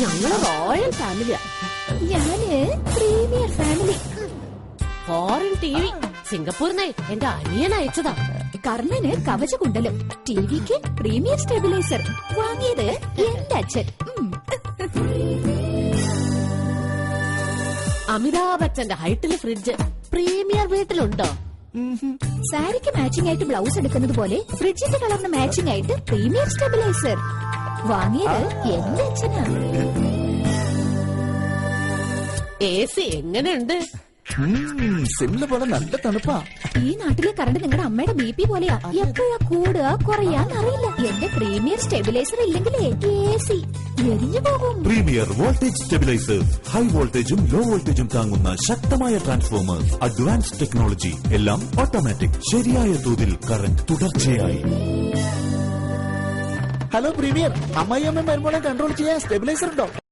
ഞങ്ങള് റോയൽ ഫാമിലിയാ. ഞാന് premier family. Foreign T V സിംഗപ്പൂരിന്ന് എന്റെ അനിയൻ അയച്ചതാ. കർണന് കവചകുണ്ടലം, ടിവിക്ക് പ്രീമിയർ സ്റ്റെബിലൈസർ. വാങ്ങിയത് എന്റെ അച്ഛൻ. അമിതാഭ് ബച്ചന്റെ ഹൈറ്റില് ഫ്രിഡ്ജ് പ്രീമിയർ വീട്ടിലുണ്ടോ? സാരിക്ക് മാച്ചിങ് ആയിട്ട് ബ്ലൗസ് എടുക്കുന്നത് പോലെ ഫ്രിഡ്ജിന്റെ കളറിന് മാച്ചിങ് ആയിട്ട് പ്രീമിയർ സ്റ്റെബിലൈസർ. വാങ്ങിയത് എന്റെ അച്ഛനാ. AC എങ്ങനെയുണ്ട്? സിമ്മില് പോലെ നല്ല തണുപ്പാ. ഈ നാട്ടിലെ കറണ്ട് നിങ്ങളുടെ അമ്മയുടെ BP പോലെയാ. എപ്പോഴാ കൂടുക കുറയാന്നറിയില്ല. എന്റെ പ്രീമിയർ സ്റ്റെബിലൈസർ ഇല്ലെങ്കിലേ AC എരിഞ്ഞു പോകും. പ്രീമിയർ വോൾട്ടേജ് സ്റ്റെബിലൈസേഴ്സ്, ഹൈ വോൾട്ടേജും ലോ വോൾട്ടേജും താങ്ങുന്ന ശക്തമായ ട്രാൻസ്ഫോമേഴ്സ്, അഡ്വാൻസ് ടെക്നോളജി, എല്ലാം ഓട്ടോമാറ്റിക്. ശരിയായ തോതിൽ കറന്റ് തുടർച്ചയായി. ഹലോ പ്രീമിയർ, അമ്മായി അമ്മ വരുമ്പോഴേ കൺട്രോൾ ചെയ്യാൻ സ്റ്റെബിലൈസർ ഉണ്ടോ?